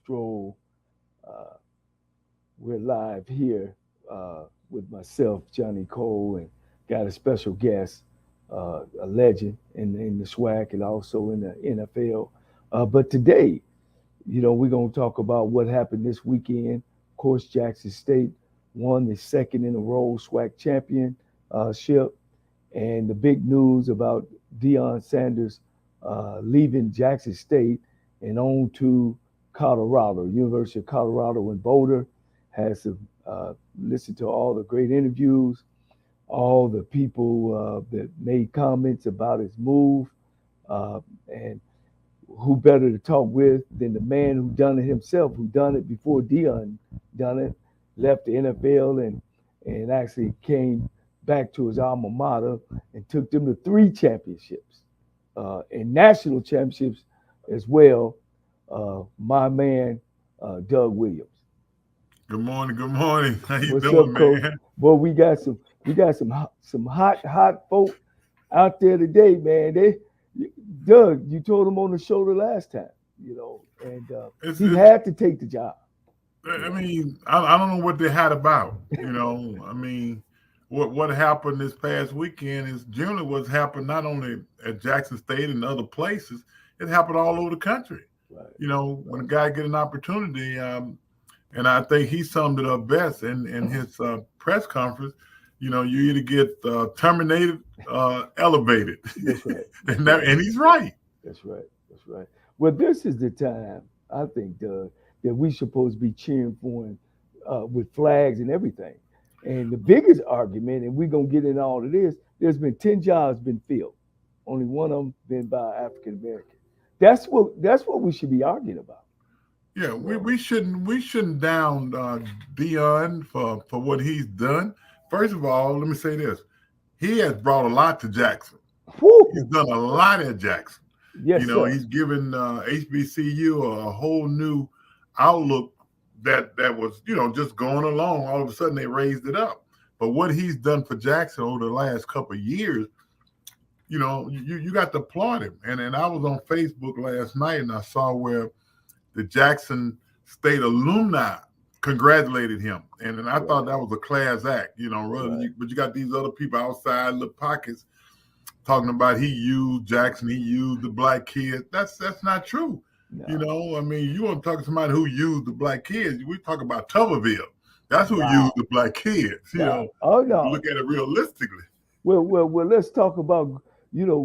Stroll. Uh, we're live here with myself, Johnnie Cole, and got a special guest, a legend in the SWAC and also in the NFL. But today, we're going to talk about what happened this weekend. Of course, Jackson State won the second in a row SWAC championship, and the big news about Deion Sanders leaving Jackson State and on to Colorado, University of Colorado in Boulder. Has listened to all the great interviews, all the people that made comments about his move, and who better to talk with than the man who done it himself, who done it before Deion done it, left the NFL and actually came back to his alma mater and took them to 3 championships and national championships as well. My man, Doug Williams. Good morning. Good morning. How you What's doing, up, Coach? man? Well, we got some hot folk out there today, man. Doug, you told him on the show the last time, and he had to take the job. I mean, I don't know what they had about. I mean, what happened this past weekend is generally what's happened not only at Jackson State and other places. It happened all over the country. Right. When a guy get an opportunity, and I think he summed it up best in his press conference. You either get terminated, elevated. That's right. and he's right. That's right. That's right. Well, this is the time, I think, Doug, that we supposed to be cheering for him with flags and everything. And the biggest argument, and we're going to get into all of this, there's been 10 jobs been filled. Only one of them been by African American. That's what we should be arguing about. Yeah, we shouldn't down Deion for what he's done. First of all, let me say this: he has brought a lot to Jackson. Woo! He's done a lot at Jackson. Yes, sir. He's given HBCU a whole new outlook that was just going along. All of a sudden, they raised it up. But what he's done for Jackson over the last couple of years, you got to applaud him. And I was on Facebook last night and I saw where the Jackson State alumni congratulated him. And I thought that was a class act, but you got these other people outside little pockets talking about he used Jackson, he used the black kids. That's not true. No. I mean, you want to talk to somebody who used the black kids, we talk about Tuberville. That's who used the black kids, Oh, no. Look at it realistically. Well, let's talk about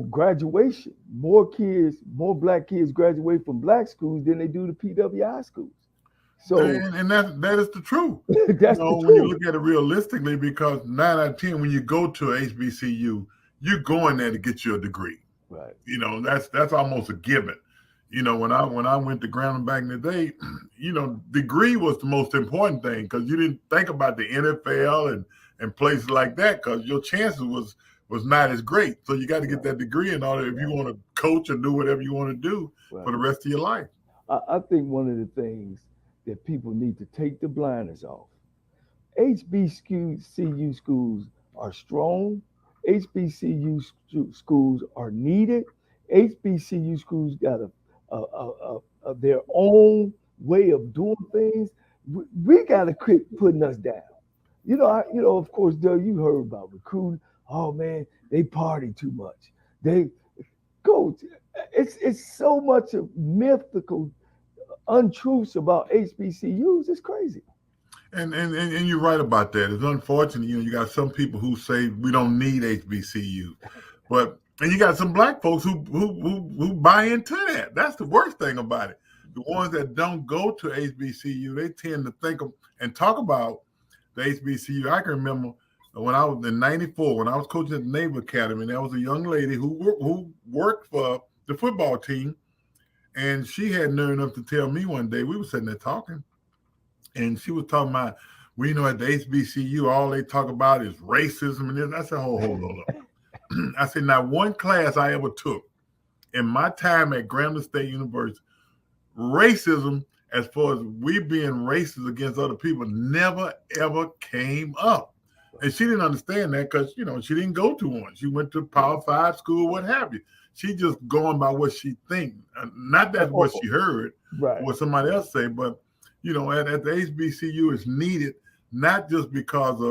graduation. More black kids graduate from black schools than they do the PWI schools. So, and that is the truth. That's the truth. When you look at it realistically, because 9 out of 10, when you go to a HBCU, you're going there to get your degree. Right. That's almost a given. When I went to Grambling back in the day, degree was the most important thing because you didn't think about the NFL and places like that because your chances was not as great. So you got to get that degree in order if you want to coach or do whatever you want to do for the rest of your life. I think one of the things that people need to take the blinders off. HBCU schools are strong. HBCU schools are needed. HBCU schools got their own way of doing things. We got to quit putting us down. Of course, Doug, you heard about recruiting. Oh man, they party too much. They go. It's so much of mythical untruths about HBCUs. It's crazy. And you're right about that. It's unfortunate. You got some people who say we don't need HBCU, and you got some black folks who buy into that. That's the worst thing about it. The ones that don't go to HBCU, they tend to think of and talk about the HBCU. I can remember when I was in '94, when I was coaching at the Naval Academy, there was a young lady who worked for the football team, and she had nerve enough to tell me one day, we were sitting there talking, and she was talking about, at the HBCU, all they talk about is racism. And I said, hold up. I said, not one class I ever took in my time at Grambling State University, racism, as far as we being racist against other people, never, ever came up. And she didn't understand that because, she didn't go to one. She went to Power 5 school, what have you. She just going by what she think. Not that what she heard or Right. what somebody else say, but at the HBCU it's needed not just because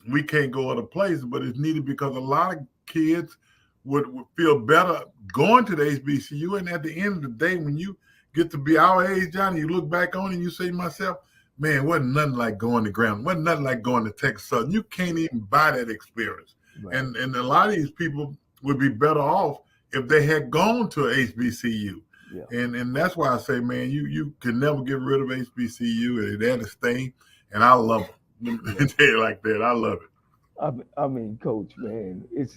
we can't go other places, but it's needed because a lot of kids would feel better going to the HBCU. And at the end of the day, when you get to be our age, Johnny, you look back on it and you say to myself, man, wasn't nothing like going to Grambling. Wasn't nothing like going to Texas Southern. You can't even buy that experience. Right. And a lot of these people would be better off if they had gone to HBCU. Yeah. And that's why I say, man, you can never get rid of HBCU. They're there to stay. And I love it. Let me tell you like that. I love it. I mean, Coach, man, it's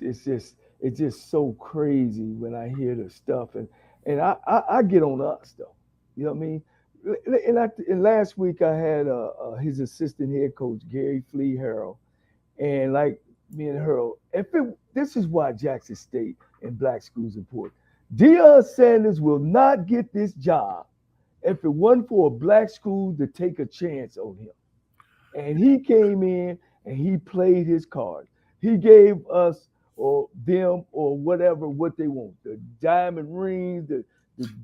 just so crazy when I hear the stuff, and I get on us though. You know what I mean? And last week I had his assistant head coach Gary Flea Harrell, and like me and Harold, this is why Jackson State and black schools important. Deion Sanders will not get this job if it wasn't for a black school to take a chance on him. And he came in and he played his card. He gave us or them or whatever what they want. The diamond rings, the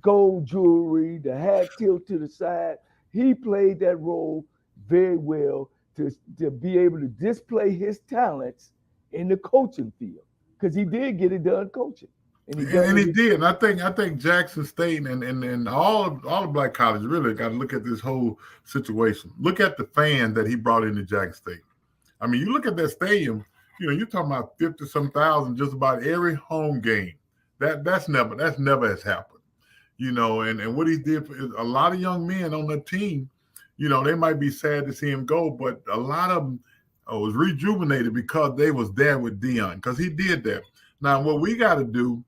gold jewelry, the hat tilt to the side. He played that role very well to be able to display his talents in the coaching field. Because he did get it done coaching. And he did. And I think Jackson State and all the black colleges really got to look at this whole situation. Look at the fans that he brought into Jackson State. I mean, you look at that stadium, you're talking about 50-some thousand just about every home game. That's never has happened. And what he did for a lot of young men on the team, they might be sad to see him go, but a lot of them was rejuvenated because they was there with Deion, because he did that. Now, what we got to do,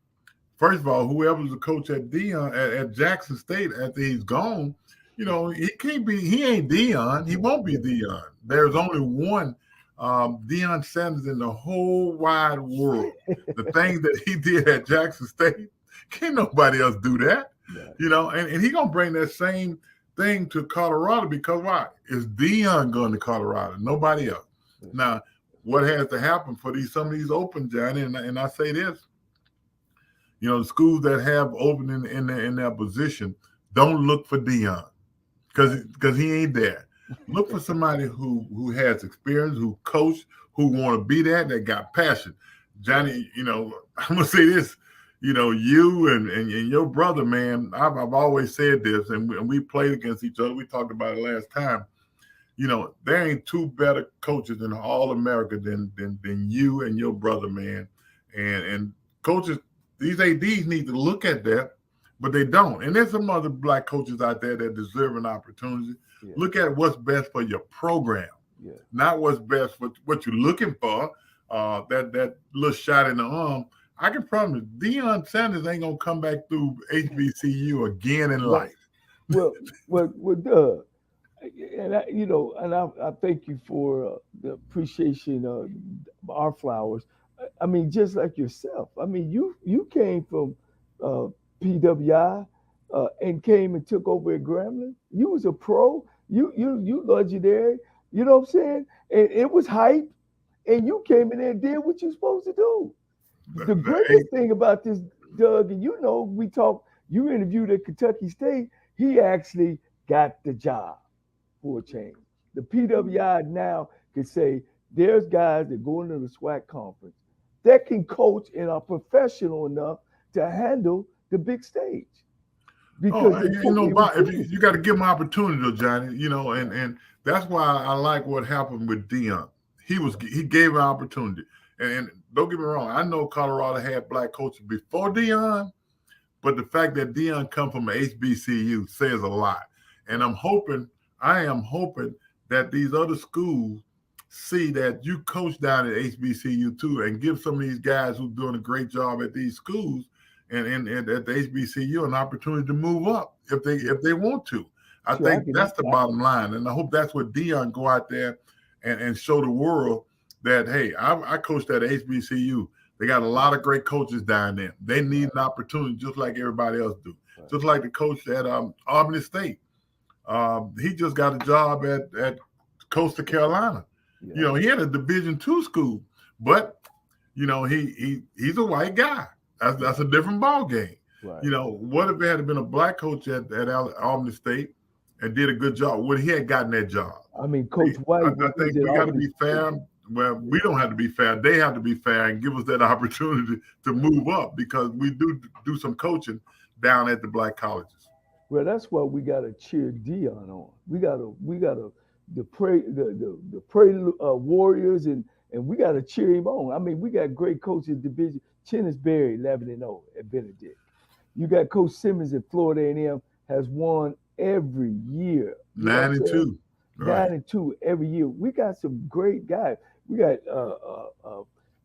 first of all, whoever's the coach at Jackson State after he's gone, he ain't Deion. He won't be Deion. There's only one Deion Sanders in the whole wide world. The things that he did at Jackson State, can't nobody else do that. Yeah. And he gonna bring that same thing to Colorado because why? It's Deion going to Colorado, nobody else. Yeah. Now, what has to happen for some of these open, Johnny, and I say this, the schools that have open in their position, don't look for Deion because he ain't there. Look for somebody who has experience, who coached, who want to be there, that got passion. Johnny, I'm gonna say this, you and your brother, man. I've always said this, and we played against each other. We talked about it last time. There ain't two better coaches in all America than you and your brother, man. And coaches, these ADs need to look at that, but they don't. And there's some other black coaches out there that deserve an opportunity. Yeah. Look at what's best for your program, not what's best for what you're looking for. That little shot in the arm. I can promise Deion Sanders ain't gonna come back through HBCU again in life. Well, Doug, and I thank you for the appreciation of our flowers. I mean, just like yourself. I mean, you came from PWI and came and took over at Grambling. You was a pro. You legendary. You know what I'm saying? And it was hype. And you came in there and did what you're supposed to do. The greatest thing about this, Doug, and you interviewed at Kentucky State, he actually got the job for a change. The PWI now can say there's guys that go into the SWAC conference that can coach and are professional enough to handle the big stage. Because you got to give them opportunity, though, Johnny. And that's why I like what happened with Deion. He gave an opportunity. And don't get me wrong, I know Colorado had black coaches before Deion, but the fact that Deion come from an HBCU says a lot. And I am hoping that these other schools see that you coach down at HBCU too, and give some of these guys who's doing a great job at these schools and at the HBCU an opportunity to move up if they want to. I think that's the bottom line. And I hope that's what Deion go out there and show the world that, hey, I coached at HBCU. They got a lot of great coaches down there. They need an opportunity just like everybody else do. Right. Just like the coach at Albany State. He just got a job at Coastal Carolina. Yeah. He had a Division II school, but he's a white guy. That's a different ball game. Right. You know, what if there had been a black coach at Albany State and did a good job? Would he had gotten that job? I mean, Coach White, I when he was think at we got to Albany be fair. State. Well, we don't have to be fair. They have to be fair and give us that opportunity to move up because we do some coaching down at the black colleges. Well, that's why we got to cheer Dion on. We got to the pray Warriors and we got to cheer him on. I mean, we got great coaches division. Chennis Berry 11-0 at Benedict. You got Coach Simmons at Florida A&M has won every year. You know what I'm saying? 9-2. Right. 9-2 every year. We got some great guys. We got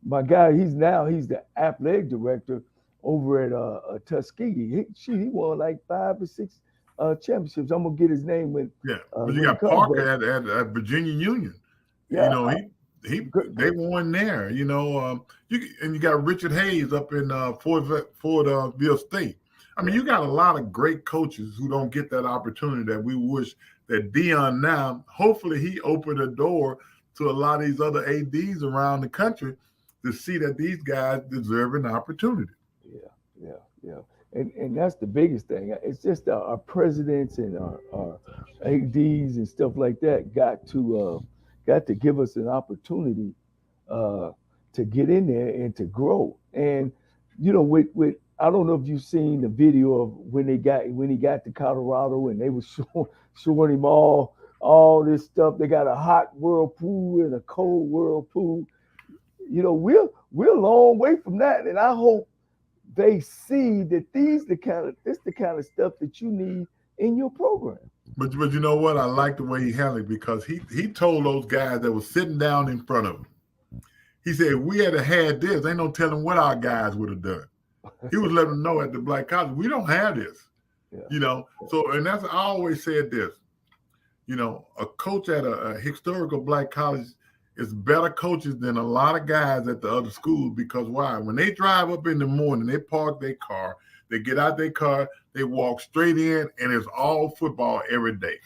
my guy. He's the athletic director over at Tuskegee. He won like 5 or 6 championships. I'm gonna get his name when. Yeah, but when you he got comes, Parker but at Virginia Union. yeah, You know, good. they won there. You know, you got Richard Hayes up in Fordville State. I mean, you got a lot of great coaches who don't get that opportunity that we wish that Dion now. Hopefully, he opened a door to a lot of these other ADs around the country to see that these guys deserve an opportunity. Yeah. And that's the biggest thing. It's just our presidents and our ADs and stuff like that got to give us an opportunity to get in there and to grow. And you know, with I don't know if you've seen the video of when he got to Colorado and they were showing him all this stuff. They got a hot whirlpool and a cold whirlpool. You know, we're a long way from that, and I hope they see that this the kind of stuff that you need in your program. But you know what? I like the way he handled it because he told those guys that were sitting down in front of him. He said, if we had had this, ain't no telling what our guys would have done. He was letting them know at the black college, we don't have this. Yeah. You know, so and I always said this. You know, a coach at a historical black college is better coaches than a lot of guys at the other schools because why? When they drive up in the morning, they park their car, they get out their car, they walk straight in, and it's all football every day.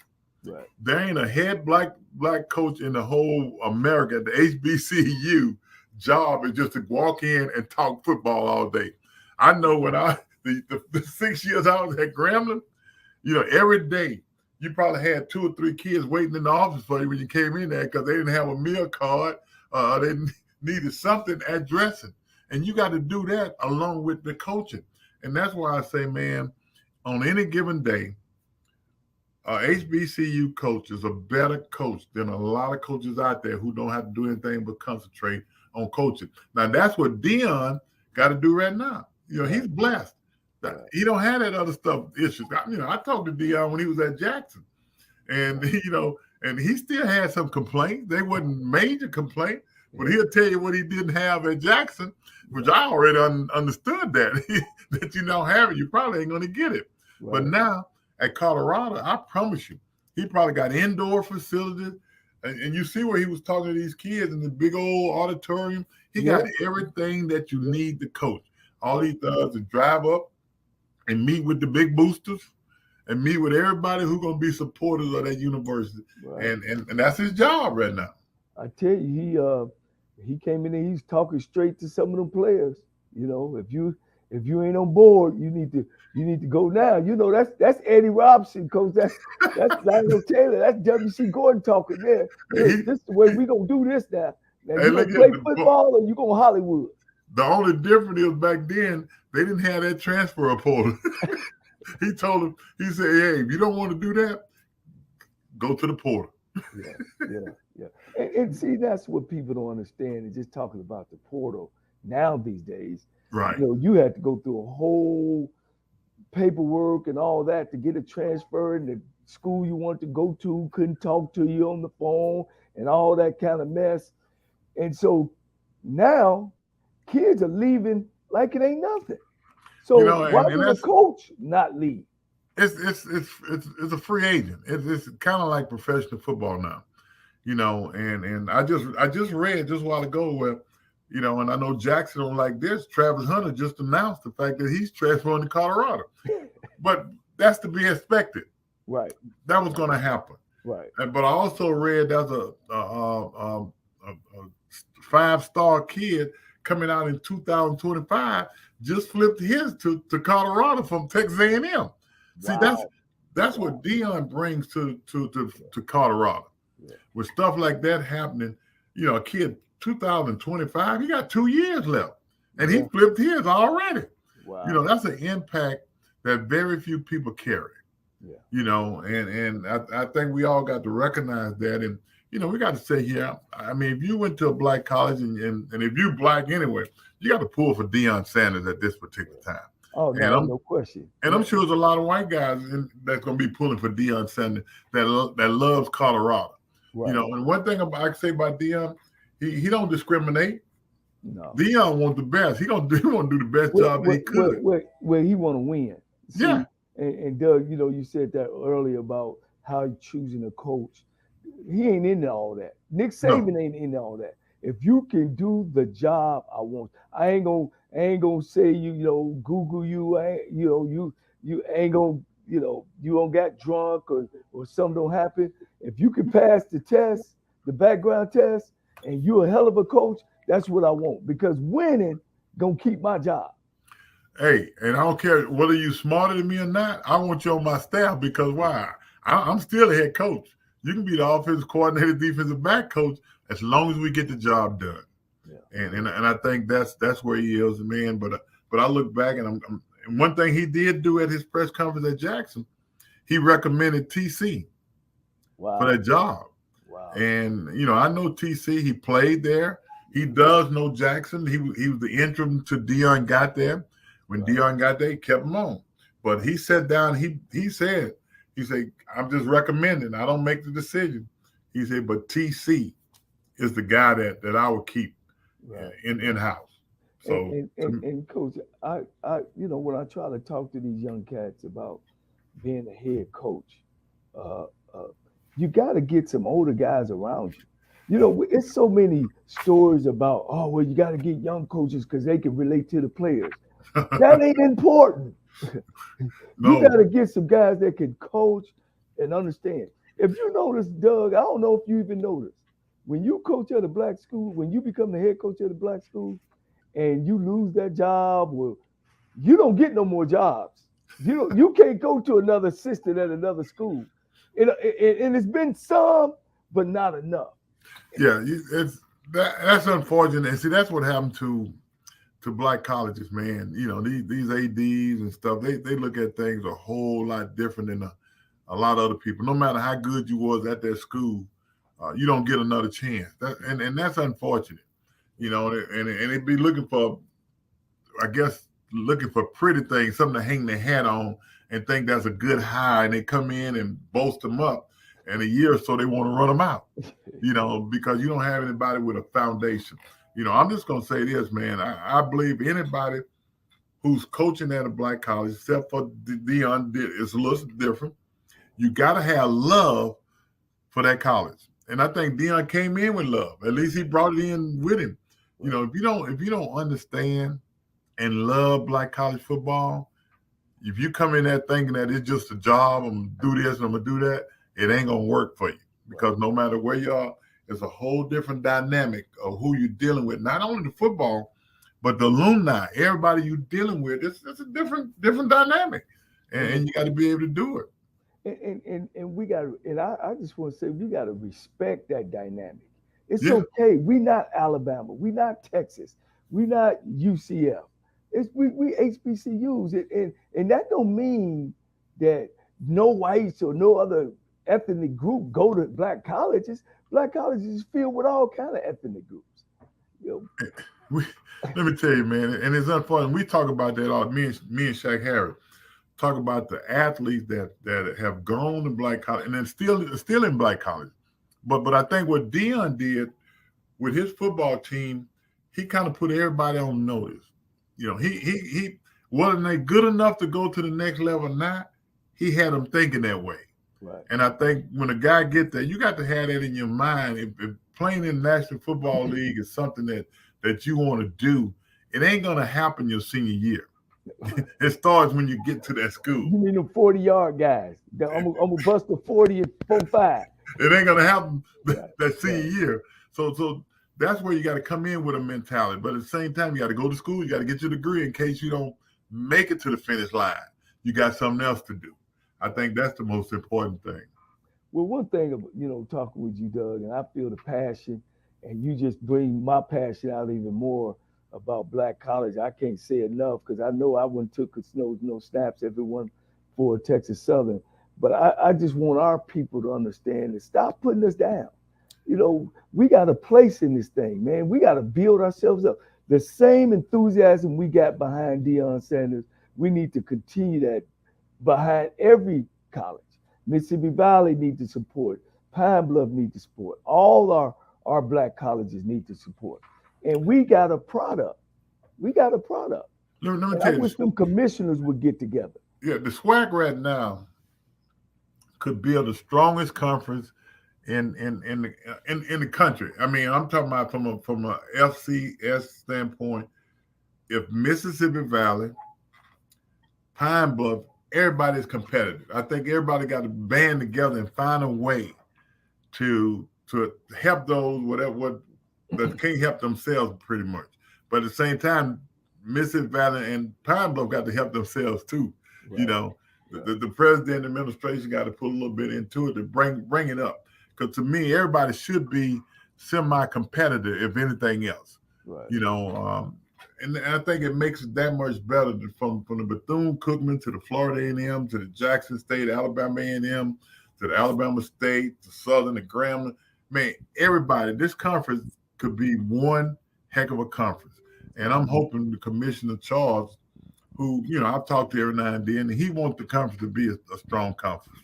Right. There ain't a head black coach in the whole America. The HBCU job is just to walk in and talk football all day. I know when the 6 years I was at Grambling, you know, every day you probably had 2 or 3 kids waiting in the office for you when you came in there because they didn't have a meal card. They needed something at dressing. And you got to do that along with the coaching. And that's why I say, man, on any given day, HBCU coach is a better coach than a lot of coaches out there who don't have to do anything but concentrate on coaching. Now, that's what Dion got to do right now. You know, he's blessed. He don't have that other stuff issues. I talked to Dion when he was at Jackson, and and he still had some complaints. They wasn't major complaints, but he'll tell you what he didn't have at Jackson, which I already understood that that you don't have it. You probably ain't going to get it. Right. But now at Colorado, I promise you, he probably got indoor facilities, and you see where he was talking to these kids in the big old auditorium. He got everything that you need to coach. All he does is drive up and meet with the big boosters and meet with everybody who's going to be supporters of that university. Right. And that's his job right now. I tell you, he came in and he's talking straight to some of them players. You know, if you ain't on board, you need to go now. You know, that's Eddie Robinson, coach. That's Lionel Taylor. That's W.C. Gordon talking there. This is the way we gonna do this now. Now you gonna play football or you go Hollywood. The only difference is back then they didn't have that transfer portal. He told him, he said, hey, if you don't want to do that, go to the portal. Yeah. And see, that's what people don't understand is just talking about the portal now these days. Right. You know, you had to go through a whole paperwork and all that to get a transfer, and the school you want to go to couldn't talk to you on the phone and all that kind of mess. And so now kids are leaving like it ain't nothing. So why would a coach not leave? It's a free agent. It's kind of like professional football now, you know. And I just read just a while ago where, you know, and I know Jackson don't like this. Travis Hunter just announced the fact that he's transferring to Colorado, but that's to be expected. Right. That was going to happen. Right. But I also read there's a 5-star kid coming out in 2025 just flipped his to Colorado from Texas A&M. See, Wow. that's Wow. what Deion brings to Colorado. Yeah. With stuff like that happening, a kid 2025, he got 2 years left, and he Yeah. flipped his already. Wow. That's an impact that very few people carry. Yeah. And I think we all got to recognize that. And, we got to say here, I mean, if you went to a black college and if you black anyway, you got to pull for Deion Sanders at this particular time. Oh, no, no question. And I'm sure there's a lot of white guys that's going to be pulling for Deion Sanders that loves Colorado. Right. And one thing I can say about Deion, he don't discriminate. No. Deion wants the best. He want to do the best job that he could. Where he want to win. See, yeah. And Doug, you said that earlier about how he choosing a coach. He ain't into all that. Nick Saban ain't into all that. If you can do the job I want, I ain't gonna say Google you. You ain't gonna you don't get drunk or something don't happen. If you can pass the test, the background test, and you're a hell of a coach, that's what I want, because winning gonna keep my job. Hey, and I don't care whether you smarter than me or not. I want you on my staff because why? I'm still a head coach. You can be the offensive coordinator, defensive back coach, as long as we get the job done. Yeah. And I think that's where he is, man. But I look back and and one thing he did do at his press conference at Jackson, he recommended TC for that job. Wow. And I know TC. He played there. He does know Jackson. He was the interim to Deion got there. When Deion got there, he kept him on. But he sat down. He said, I'm just recommending. I don't make the decision. He said, but TC is the guy that I would keep in house. So and Coach, I when I try to talk to these young cats about being a head coach, you got to get some older guys around you. It's so many stories about, you got to get young coaches because they can relate to the players. That ain't important. No. You got to get some guys that can coach and understand. If you notice, Doug, I don't know if you even noticed, when you coach at a black school, when you become the head coach at a black school and you lose that job, well, you don't get no more jobs. You can't go to another assistant at another school. And it's been some, but not enough. Yeah, that's unfortunate. And see, that's what happened to black colleges, man. These ADs and stuff, they look at things a whole lot different than a lot of other people. No matter how good you was at that school, you don't get another chance. And that's unfortunate. And they'd be looking for, I guess, looking for pretty things, something to hang their hat on and think that's a good hire. And they come in and boast them up. And a year or so, they want to run them out, because you don't have anybody with a foundation. I'm just going to say this, man. I believe anybody who's coaching at a black college, except for Deion, it's a little different. You got to have love for that college. And I think Deion came in with love. At least he brought it in with him. If you don't understand and love black college football, if you come in there thinking that it's just a job, I'm going to do this and I'm going to do that, it ain't going to work for you. Because no matter where you are, it's a whole different dynamic of who you're dealing with. Not only the football, but the alumni, everybody you're dealing with. It's a different dynamic. And you got to be able to do it. And we got to, and I just want to say, we got to respect that dynamic. It's okay. We not Alabama. We not Texas. We not UCF. We HBCUs. And that don't mean that no whites or no other ethnic group go to black colleges. Black colleges is filled with all kind of ethnic groups. Let me tell you, man, and it's unfortunate. We talk about that all. Me and Shaq Harris talk about the athletes that have gone to black college and then still in black college. But I think what Deion did with his football team, he kind of put everybody on notice. He wasn't they good enough to go to the next level or not. He had them thinking that way. Right. And I think when a guy gets there, you got to have that in your mind. If playing in the National Football League is something that you want to do, it ain't going to happen your senior year. It starts when you get to that school. You mean the 40-yard guys? I'm gonna bust the 40 and 4-5. It ain't going to happen that senior year. So that's where you got to come in with a mentality. But at the same time, you got to go to school. You got to get your degree in case you don't make it to the finish line. You got something else to do. I think that's the most important thing. Well, one thing, talking with you, Doug, and I feel the passion, and you just bring my passion out even more about Black College. I can't say enough because I know I wouldn't took no snaps everyone for Texas Southern, but I just want our people to understand and stop putting us down. We got a place in this thing, man. We got to build ourselves up. The same enthusiasm we got behind Deion Sanders, we need to continue that behind every college. Mississippi Valley need to support. Pine Bluff need to support. All our Black colleges need to support. And we got a product. We got a product. Let me And I tell you, wish them commissioners would get together. yeah, the SWAC right now could build the strongest conference in the country. I mean, I'm talking about from a FCS standpoint. If Mississippi Valley, Pine Bluff, everybody's competitive. I think everybody got to band together and find a way to help those what that can't help themselves pretty much. But at the same time, Mississippi Valley and Pine Bluff got to help themselves too. Right. The president and administration got to put a little bit into it to bring it up. Because to me, everybody should be semi-competitive, if anything else. Right. And I think it makes it that much better from the Bethune-Cookman to the Florida A&M to the Jackson State, Alabama A&M to the Alabama State, to Southern, to Grambling. Man, everybody, this conference could be one heck of a conference. And I'm hoping the Commissioner Charles, who, I've talked to every now and then, and he wants the conference to be a strong conference.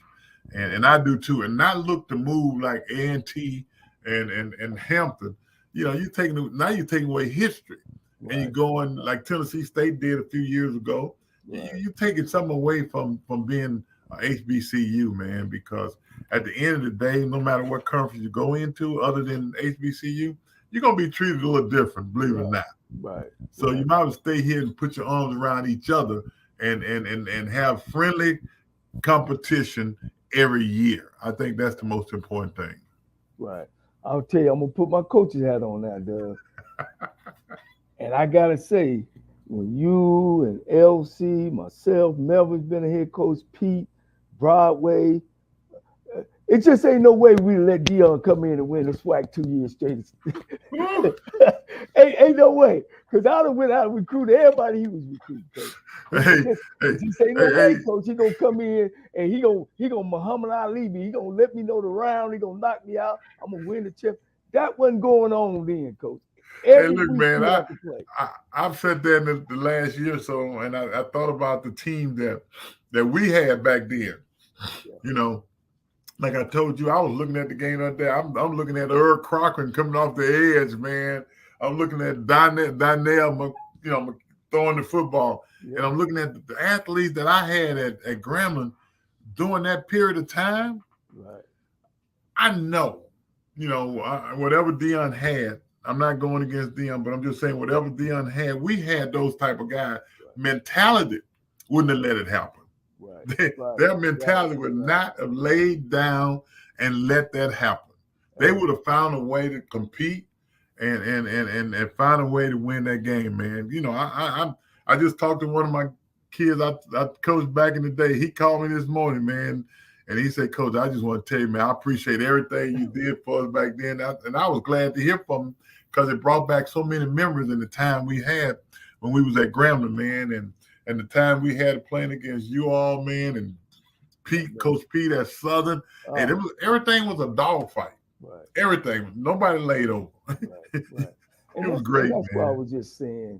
And I do too. And not look to move like A&T and Hampton. You're taking away history. Right. And you're going like Tennessee State did a few years ago. Right. You're taking something away from being a HBCU, man, because at the end of the day, no matter what conference you go into other than HBCU, you're going to be treated a little different, believe it or not. Right. So you might as well stay here and put your arms around each other and have friendly competition every year. I think that's the most important thing. Right. I'll tell you, I'm going to put my coach's hat on now, Doug. And I got to say, when you and LC, myself, Melvin's been a head coach, Pete, Broadway, it just ain't no way we let Deion come in and win the SWAC 2 years straight. ain't no way. Because I'd have went out and recruited everybody he was recruiting. Just ain't no way, coach. He gonna come in and he gonna Muhammad Ali me. He gonna let me know the round. He gonna knock me out. I'm gonna win the chip. That wasn't going on then, coach. Hey, look, man, I've said that in the last year or so, and I thought about the team that we had back then. Yeah. Like I told you, I was looking at the game out there. I'm looking at Earl Cochran coming off the edge, man. I'm looking at Donnell, throwing the football. Yeah. And I'm looking at the athletes that I had at Grambling during that period of time. Right. I know, whatever Deion had, I'm not going against Deion, but I'm just saying whatever Deion had, we had those type of guys. Right. Mentality wouldn't have let it happen. Right. Their mentality would not have laid down and let that happen. They would have found a way to compete and find a way to win that game, man. I just talked to one of my kids I coached back in the day. He called me this morning, man, and he said, Coach, I just want to tell you, man, I appreciate everything you did for us back then. And I was glad to hear from him because it brought back so many memories in the time we had when we was at Grambling, man, and the time we had playing against you all, man, and Pete, Coach Pete at Southern. And everything was a dogfight. Right. Everything. Nobody laid over. Right. It was great, man. That's why I was just saying,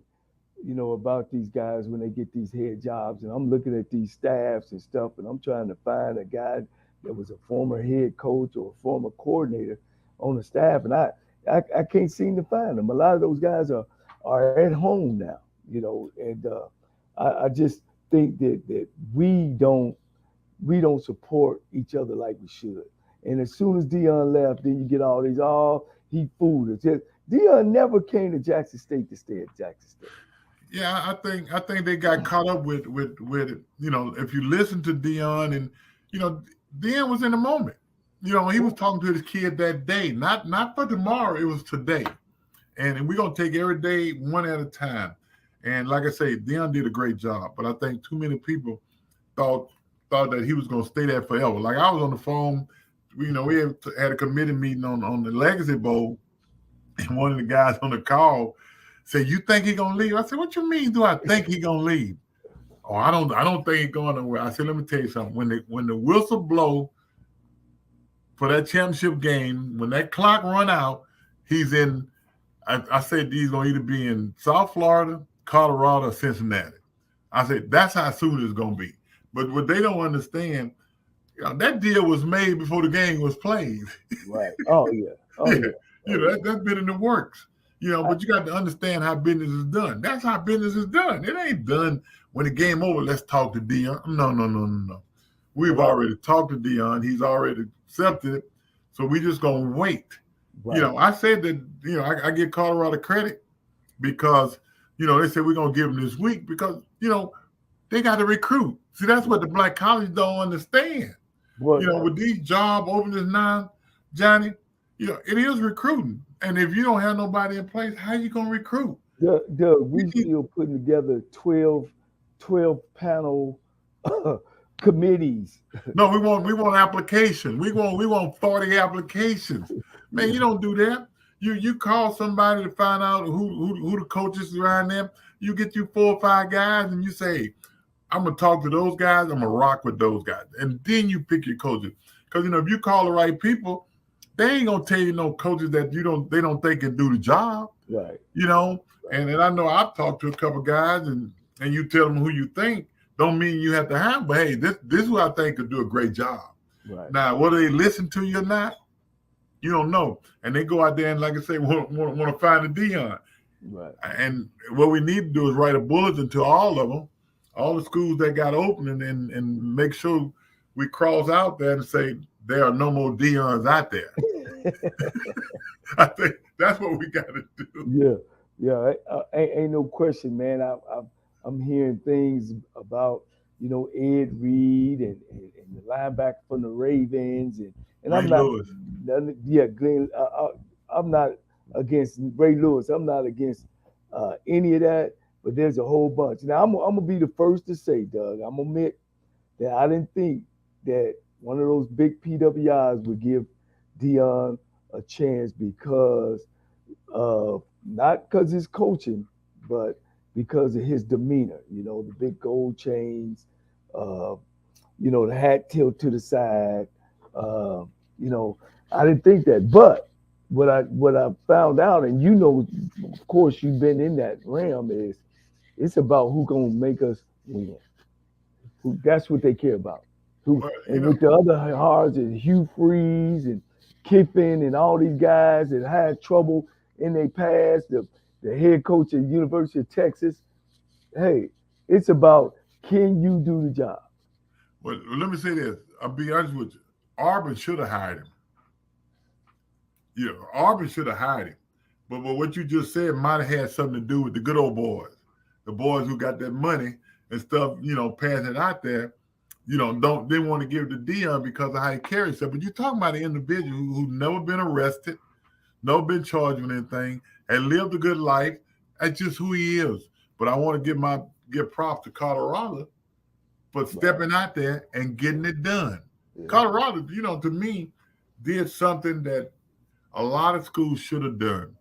about these guys when they get these head jobs. And I'm looking at these staffs and stuff, and I'm trying to find a guy that was a former head coach or a former coordinator on the staff. And I can't seem to find them. A lot of those guys are at home now, and I just think that we don't support each other like we should. And as soon as Deion left, then you get all these, he fooled us. Deion never came to Jackson State to stay at Jackson State. Yeah, I think they got caught up with if you listen to Deion and Deion was in the moment. He was talking to his kid that day, not for tomorrow, it was today. and we're gonna take every day one at a time. And like I say, Dion did a great job, but I think too many people thought thought that he was gonna stay there forever. Like I was on the phone, we had a committee meeting on the Legacy Bowl, and one of the guys on the call said, "You think he gonna leave?" I said, "What you mean? Do I think he gonna leave?" Oh, I don't think he's going nowhere. I said, "Let me tell you something. When the whistle blow for that championship game, when that clock run out, he's in. I said he's gonna either be in South Florida, Colorado, or Cincinnati. I said that's how soon it's gonna be. But what they don't understand, that deal was made before the game was played. Right. Oh yeah. Oh Yeah, yeah. Oh yeah. that's been in the works. I, But you got to understand how business is done. That's how business is done. It ain't done when the game over. Let's talk to Dion. No, no, no, no, no. We've right. already talked to Dion. He's already accepted it. So we just gonna wait. Right. I said that. I give Colorado credit because they said we're gonna give them this week because they got to recruit. See, that's what the black college don't understand. But With these job openings now, Johnny, it is recruiting. And if you don't have nobody in place, how you gonna recruit? Doug, we still putting together 12 panel committees. No, we want application. We want 40 applications. Man, you don't do that. You call somebody to find out who the coaches around them. You get you 4 or 5 guys and you say, I'm gonna talk to those guys, I'm gonna rock with those guys. And then you pick your coaches. Because if you call the right people, they ain't gonna tell you no coaches that they don't think can do the job. Right. And I know I've talked to a couple guys and you tell them who you think, don't mean you have to have, but hey, this is who I think could do a great job. Right. Now, whether they listen to you or not, you don't know. And they go out there and, like I say, want to find a Dion. Right. And what we need to do is write a bulletin to all of them, all the schools that got open, and make sure we cross out there and say there are no more Dions out there. I think that's what we got to do. Yeah. Ain't no question, man. I'm hearing things about Ed Reed and the linebacker from the Ravens and I'm not. Lewis. Yeah, Glenn. I'm not against Ray Lewis. I'm not against any of that. But there's a whole bunch. Now I'm gonna be the first to say, Doug. I'm gonna admit that I didn't think that one of those big PWIs would give Dion a chance because not because his coaching, but because of his demeanor. The big gold chains, the hat tilt to the side. I didn't think that. But what I found out, and of course, you've been in that realm, is it's about who gonna make us win. That's what they care about. With the other hards and Hugh Freeze and Kiffin and all these guys that had trouble in their past, the head coach at University of Texas. Hey, it's about, can you do the job? Well, let me say this. I'll be honest with you. Auburn should have hired him. Auburn should have hired him. But what you just said might have had something to do with the good old boys. The boys who got that money and stuff, passing it out there, they want to give it to Dion because of how he carries himself. But you're talking about an individual who's never been arrested, never been charged with anything, and lived a good life. That's just who he is. But I want to give props to Colorado for stepping out there and getting it done. Yeah. Colorado, to me, did something that a lot of schools should have done.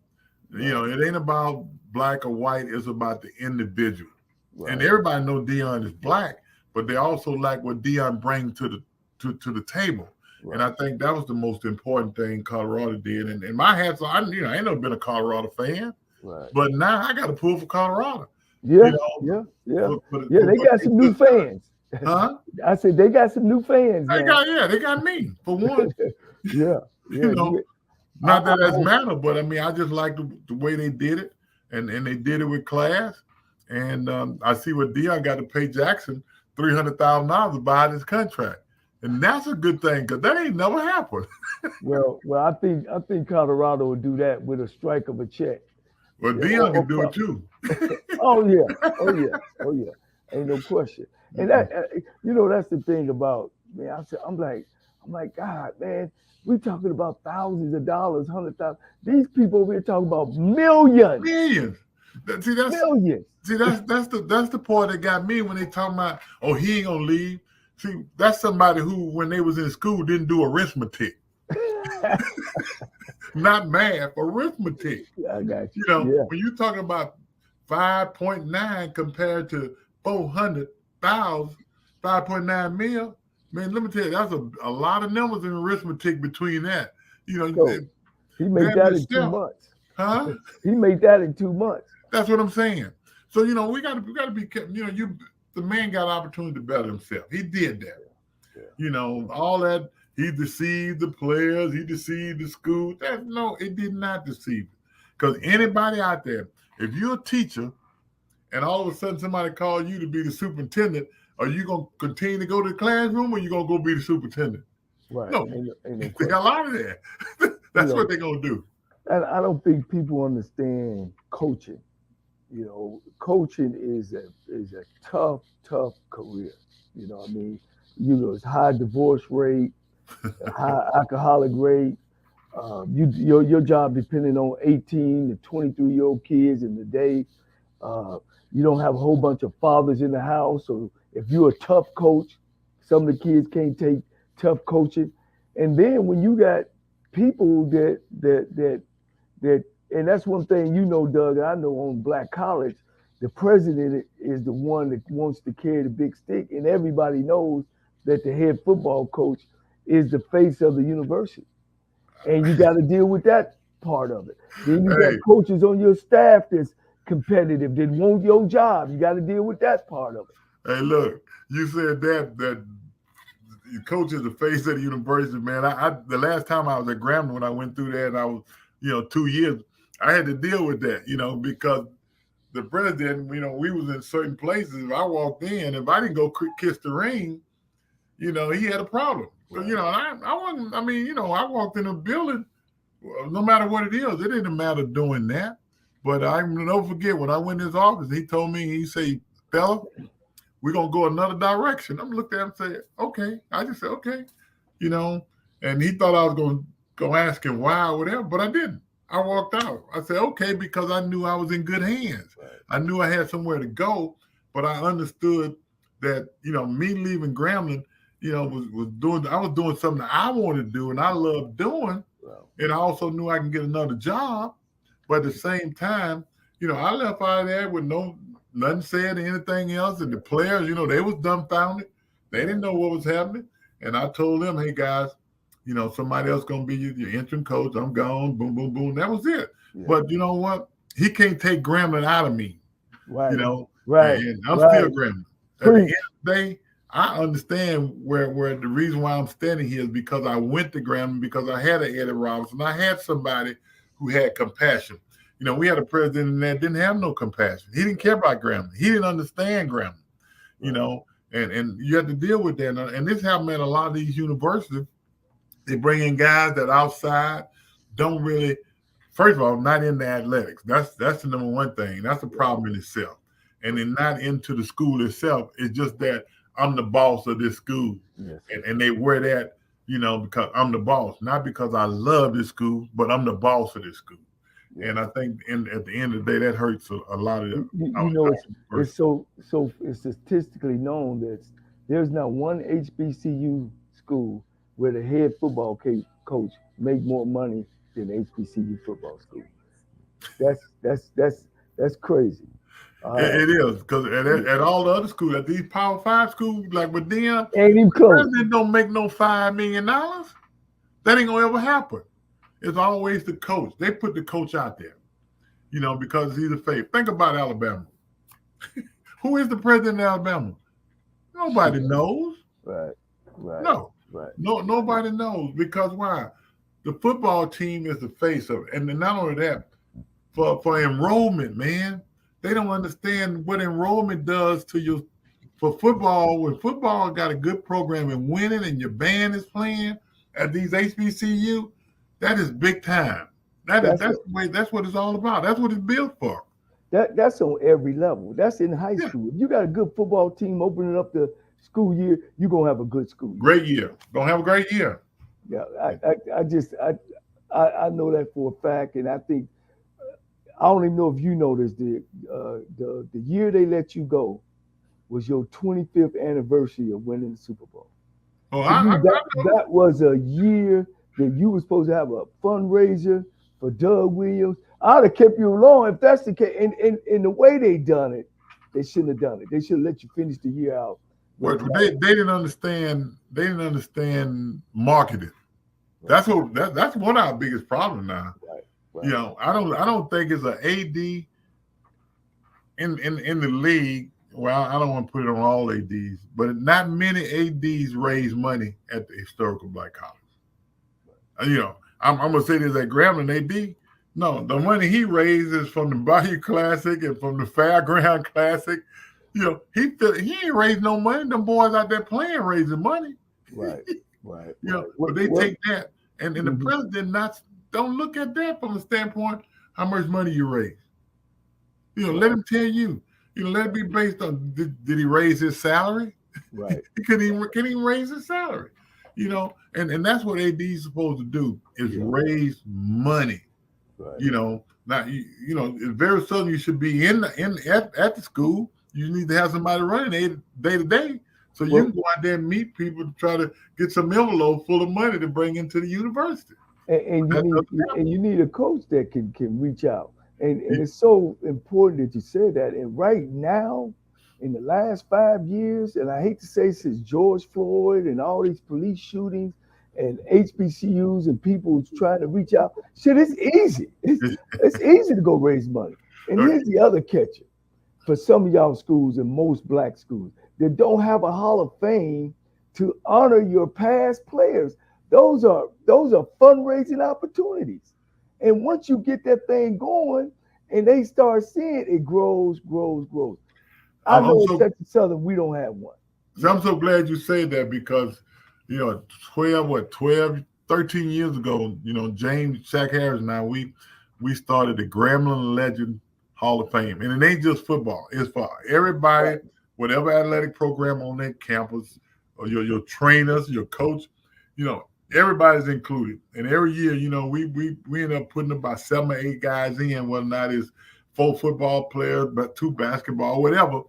Right. It ain't about black or white. It's about the individual. Right. And everybody knows Dion is black, but they also like what Dion brings to the table. Right. And I think that was the most important thing Colorado did. And my hats on. I ain't never been a Colorado fan, right. But now I got to pull for Colorado. Yeah. They got some new fans. Huh? I said they got some new fans. They got me for one. Yeah. Not that that's matter, but I just like the way they did it, and they did it with class. And I see what Dion got to pay Jackson $300,000 to buy his contract, and that's a good thing because that ain't never happened. well, I think Colorado will do that with a strike of a check. Well, Dion can do it too. Oh yeah, ain't no question. And that that's the thing about me. I'm like, I'm like, God, man, we talking about thousands of dollars, 100,000. These people over here talking about millions, Millions. See, millions. that's the part that got me when they talking about, oh, he ain't gonna leave. See, that's somebody who, when they was in school, didn't do arithmetic, not math, arithmetic. I got you. You know, Yeah. when you talking about 5.9 compared to 400,000, 5.9 mil, man, let me tell you, that's a lot of numbers in arithmetic between that. You know, So he made that that in two itself, months. huh? He made that in 2 months. That's what I'm saying. So, you know, we gotta be careful. You know, the man got an opportunity to better himself. He did that. Yeah. You know, all that, he deceived the players, he deceived the school. No, it did not deceive. Because anybody out there, if you're a teacher and all of a sudden somebody calls you to be the superintendent, are you gonna continue to go to the classroom or you gonna go be the superintendent? Right. No, Ain't no they got a lot of that. That's what they're gonna do. And I don't think people understand coaching. You know, coaching is a tough career. You know what I mean? You know, it's high divorce rate, high alcoholic rate. Your job depending on 18 to 23-year-old kids in the day. Uh, you don't have a whole bunch of fathers in the house. So if you're a tough coach, some of the kids can't take tough coaching. And then when you got people that and that's one thing, you know, Doug, I know on Black College, the president is the one that wants to carry the big stick, and everybody knows that the head football coach is the face of the university. And you got to deal with that part of it. Then you got Hey, coaches on your staff that's competitive, that want your job. You got to deal with that part of it. hey, look, you said that coach is the face of the university, man. I the last time I was at Grambling, when I went through that, and I was, 2 years, I had to deal with that, because the president, we was in certain places. If I walked in, if I didn't go kiss the ring, he had a problem. Right. And I wasn't. I mean, I walked in a building, no matter what it is, it didn't matter doing that. But I never forget when I went in his office, he told me, he said, "Fella, we're gonna go another direction." I'm looking at him and say, "Okay." I just said, "Okay," And he thought I was gonna ask him why or whatever, but I didn't. I walked out. I said, "Okay," because I knew I was in good hands. Right. I knew I had somewhere to go, but I understood that me leaving Grambling, I was doing something that I wanted to do and I loved doing, wow. And I also knew I can get another job. But at the same time, I left out of there with nothing said or anything else. And the players, they was dumbfounded. They didn't know what was happening. And I told them, "Hey guys, somebody else gonna be your interim coach. I'm gone." Boom, boom, boom. That was it. Yeah. But you know what? He can't take Grambling out of me. Right. Right. And I'm still Grambling. At the end of the day, I understand where the reason why I'm standing here is because I went to Grambling, because I had an Eddie Robinson. I had somebody who had compassion. We had a president that didn't have no compassion. He didn't care about Grambling. He didn't understand Grambling. And you have to deal with that. And this happened at a lot of these universities. They bring in guys that outside don't really, first of all, not into athletics. That's the number one thing. That's a problem in itself. And then not into the school itself. It's just that I'm the boss of this school. Yes. And they wear that, because I'm the boss, not because I love this school, but I'm the boss of this school. Yeah. And I think at the end of the day, that hurts a lot of them. It's so it's statistically known that there's not one HBCU school where the head football coach make more money than the HBCU football school. That's crazy. It is, because at all the other schools, at these Power 5 schools, like with them, ain't even close. The president don't make no $5 million. That ain't gonna ever happen. It's always the coach. They put the coach out there, because he's a face. Think about Alabama. Who is the president of Alabama? Nobody knows. Right. No. Nobody knows, because why? The football team is the face of it. And not only that, for enrollment, man, they don't understand what enrollment does to you. For football, when football got a good program and winning and your band is playing at these HBCU, that is big time. That's what it's all about. That's what it's built for. That's on every level. That's in high school. If you got a good football team opening up the school year, you're gonna have a good school year. Great year. Gonna have a great year. Yeah, I just I know that for a fact, and I think I don't even know if you noticed the year they let you go was your 25th anniversary of winning the Super Bowl. Oh, To me, I that was a year that you were supposed to have a fundraiser for Doug Williams. I'd have kept you along if that's the case. And the way they done it, they shouldn't have done it. They should have let you finish the year out with a Well, they didn't understand. They didn't understand marketing. right, That's one of our biggest problems now. right, You right, know, I don't think it's an AD in the league. Well, I don't want to put it on all ADs, but not many ADs raise money at the historical black college. You know, I'm gonna say this at Grambling AD. No, the money he raises from the Bayou Classic and from the Fairground Classic. You know, he ain't raised no money. Them boys out there playing raising money. right, right, You know, right. but they What? take that, and the Mhm. president not don't look at that from the standpoint how much money you raise. You know, let Right, him tell you. You know, let it be based on did he raise his salary? right, He couldn't even raise his salary. You know, and that's what AD is supposed to do is yeah, raise money. right. You know, now you know very sudden you should be at the school. You need to have somebody running it day to day, so you Well, can go out there and meet people to try to get some envelope full of money to bring into the university. and you That need doesn't and you need a coach that can reach out. And happen. it's so important that you said that. And right now, in the last 5 years, and I hate to say since George Floyd and all these police shootings and HBCUs and people trying to reach out, shit, it's easy. It's easy to go raise money. And here's the other catcher for some of y'all schools and most black schools that don't have a Hall of Fame to honor your past players. Those are fundraising opportunities. And once you get that thing going and they start seeing it grows, grows, grows. I I'm know at so Texas Southern we don't have one. So Yeah, I'm so glad you said that because, you know, 13 years ago, you know, James Shaq Harris and I, we started the Grambling Legend Hall of Fame. And it ain't just football. It's for everybody, right, whatever athletic program on that campus, or your trainers, your coach, you know, everybody's included. And every year, you know, we end up putting about 7 or 8 guys in, whether or not it's 4 football players, but 2 basketball, whatever,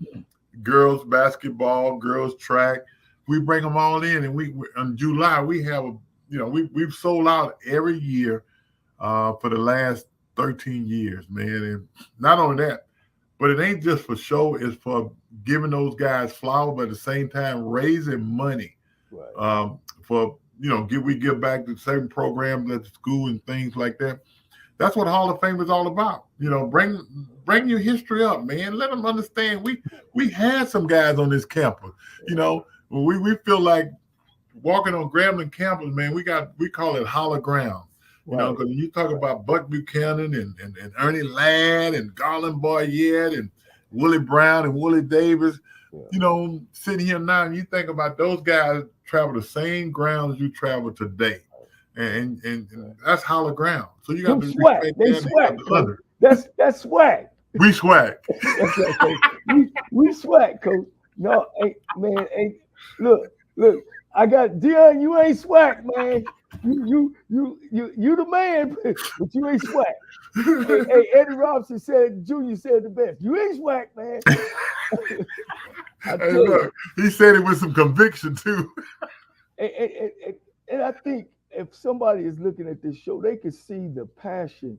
girls basketball, girls track. We bring them all in, and we in July we have we've sold out every year for the last 13 years, man. And not only that, but it ain't just for show; it's for giving those guys flowers, but at the same time raising money right, for we give back to certain programs at the school and things like that. That's what Hall of Fame is all about. You know, bring your history up, man. Let them understand we had some guys on this campus. You know, we feel like walking on Grambling campus, man. We call it hollow ground. You know, right, because you talk right. about Buck Buchanan and Ernie Ladd and Garland Boyette and Willie Brown and Willie Davis. Yeah. You know, sitting here now, and you think about those guys travel the same grounds you travel today. And that's hollow ground. So you got Them to swag. respect They that and you got swag, to coach. honor. That's swag. We swag. That's right, coach. We swag, coach. No, ain't man, ain't look. I got Dion. You ain't swag, man. You the man, but you ain't swag. Hey, Eddie Robinson said, Junior said the best. You ain't swag, man. I Hey, tell you. look, he said it with some conviction too. And, and, and, and I think if somebody is looking at this show, they can see the passion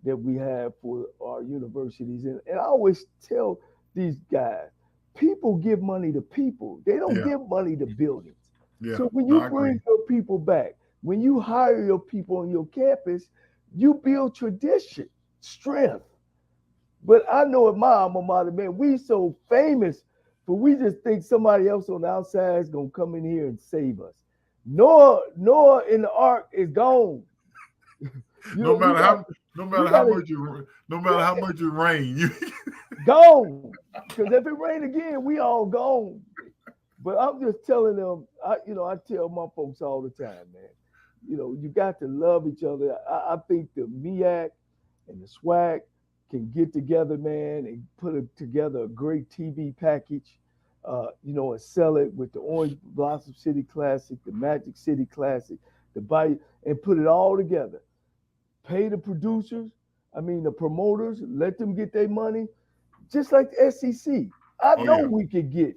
that we have for our universities. And I always tell these guys, people give money to people. They don't Yeah, give money to buildings. yeah. So when No, you I bring agree. your people back, when you hire your people on your campus, you build tradition, strength. But I know at my alma mater, man, we so famous, but we just think somebody else on the outside is gonna come in here and save us. Noah in the ark is gone. You No know, matter how no we matter how gotta much you no matter how much it rain, you gone. Because if it rain again, we all gone. But I'm just telling them, I tell my folks all the time, man. You got to love each other. I think the MEAC and the SWAC can get together, man, and put together a great TV package. and sell it with the Orange Blossom City Classic, the Magic City Classic, the Bayou, and put it all together. Pay the producers, the promoters, let them get their money, just like the SEC. I Oh know yeah. we could get,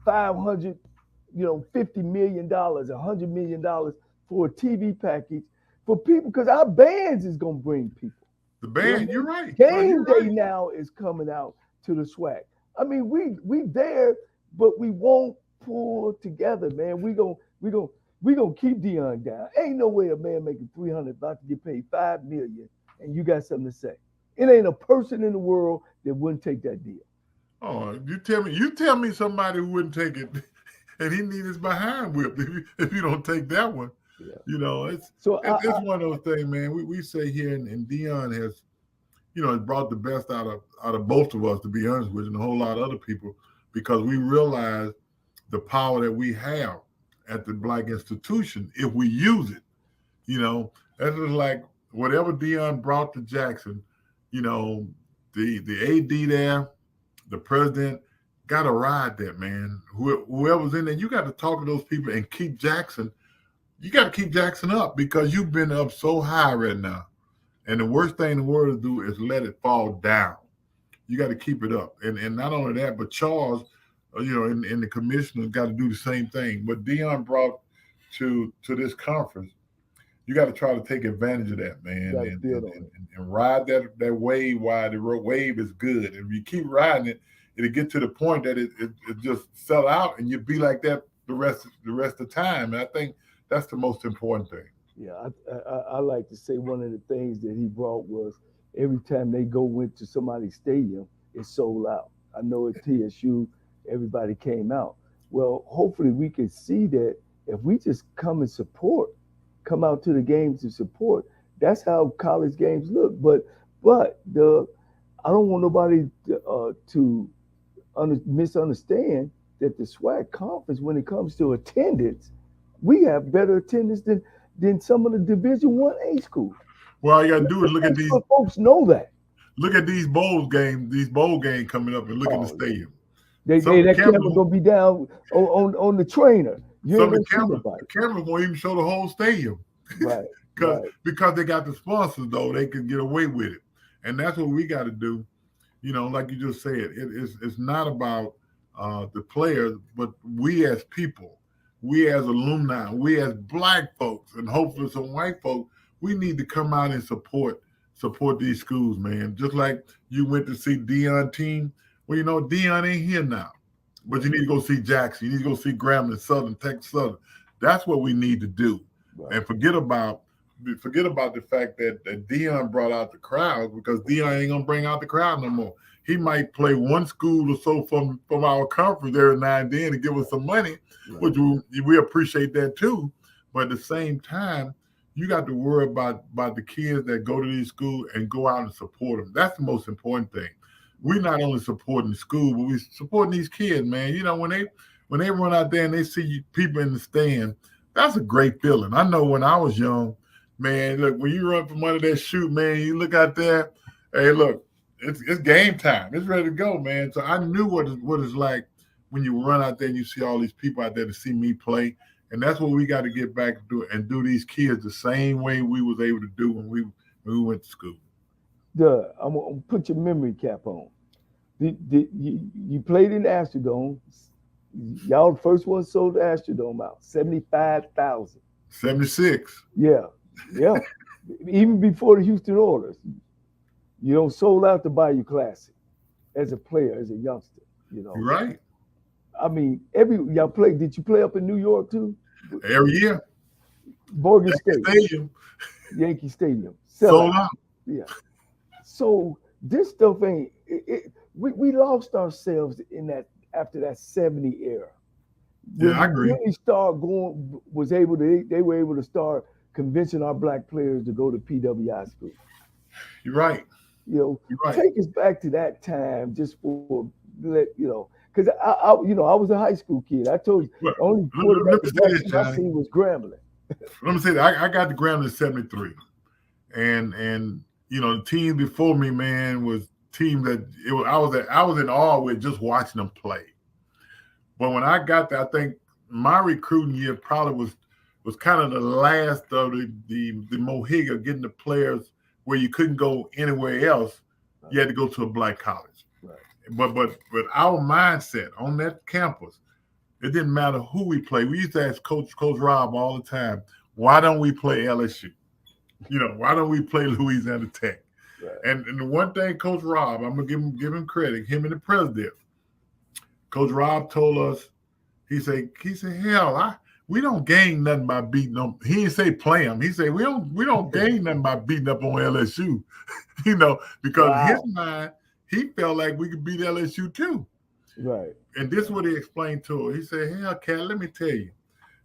500, $50 million, $100 million for a TV package for people because our bands is gonna bring people. The You know what band, I you're mean? right. No, Game you're day right. now is coming out to the swag. We there, but we won't pull together, man. We gonna keep Dion down. Ain't no way a man making 300 about to get paid 5 million, and you got something to say. It ain't a person in the world that wouldn't take that deal. Oh, you tell me somebody who wouldn't take it, and he need his behind whipped if you don't take that one. Yeah. It's So it's, it's one of those things, man. We say here, and Dion has brought the best out of both of us, to be honest with you, and a whole lot of other people, because we realize the power that we have at the black institution if we use it. That's just like whatever Dion brought to Jackson. You know, the AD there, the president, got to ride that, man. Whoever's in there, you got to talk to those people and keep Jackson. You got to keep Jackson up because you've been up so high right now. And the worst thing in the world to do is let it fall down. You got to keep it up. And not only that, but Charles, and the commissioner got to do the same thing. What Dion brought to this conference, you got to try to take advantage of that, man, got to and, build and, on and, it. and ride that wave while the wave is good. And if you keep riding it, it'll get to the point that it just sell out, and you'll be like that the rest of the time. And I think that's the most important thing. Yeah, I like to say one of the things that he brought was every time they went to somebody's stadium, it sold out. I know at TSU, everybody came out. Well, hopefully we can see that if we just come out to the games to support. That's how college games look. But I don't want nobody to misunderstand that the SWAC conference, when it comes to attendance, we have better attendance than some of the Division 1A schools. Well, all you got to do is Make sure folks know that. look at these bowl games coming up, and look at the Oh yeah, stadium. they Some of the that camera cameras, gonna be down on the trainer. You ain't some of gonna the see cameras, nobody. the cameras won't even show the whole stadium. Right, because right. because they got the sponsors, though, they can get away with it, and that's what we got to do. Like you just said, it's not about the players, but we as people, we as alumni, we as black folks, and hopefully some white folks, we need to come out and support these schools, man. Just like you went to see Dion team. Well, Dion ain't here now, but you need to go see Jackson. You need to go see Grambling, Southern, Texas Southern. That's what we need to do, Right. and forget about the fact that Dion brought out the crowd, because Dion ain't gonna bring out the crowd no more. He might play one school or so from our conference every now and then to give us some money, Right. which we appreciate that too. But at the same time, you got to worry about the kids that go to these schools and go out and support them. That's the most important thing. We're not only supporting the school, but we're supporting these kids, man. When they run out there and they see people in the stand, that's a great feeling. I know when I was young, man, look, when you run from under that chute, man, you look out there, hey, look, it's game time. It's ready to go, man. So I knew what it's like when you run out there and you see all these people out there to see me play. And that's what we got to get back to do, and do these kids the same way we was able to do when we went to school. I'm gonna put your memory cap on. You played in the Astrodome. Y'all the first one sold the Astrodome out. 75,000. 76. Yeah, yeah. Even before the Houston Oilers, you don't sold out the Bayou Classic as a player, as a youngster. You're right. Y'all played. Did you play up in New York too? Every year, Morgan State, stadium Yankee Stadium, sold sellout. out. Yeah. So this stuff ain't. We lost ourselves in that after that 70 era. When Yeah, I agree. really start going, they were able to start convincing our black players to go to PWI school. You're right. You're right. Take us back to that time just for because I was a high school kid. I told you Well, the only let quarterback me say this, I Johnny. seen was Grambling. Let me say that I got the Grambling in '73, and the team before me, man, was team that I was in awe with just watching them play. But when I got there, I think my recruiting year probably was kind of the last of the Mohiga getting the players where you couldn't go anywhere else. You had to go to a black college. Right. But our mindset on that campus, it didn't matter who we played. We used to ask Coach Rob all the time, why don't we play LSU? Why don't we play Louisiana Tech? Right. And the one thing Coach Rob, I'm gonna give him credit, him and the president. Coach Rob told us, he said, hell, we don't gain nothing by beating them. He didn't say play them. He said we don't gain nothing by beating up on LSU, because his mind, he felt like we could beat LSU too. Right. And this is what he explained to her. He said, hell, Cat, let me tell you,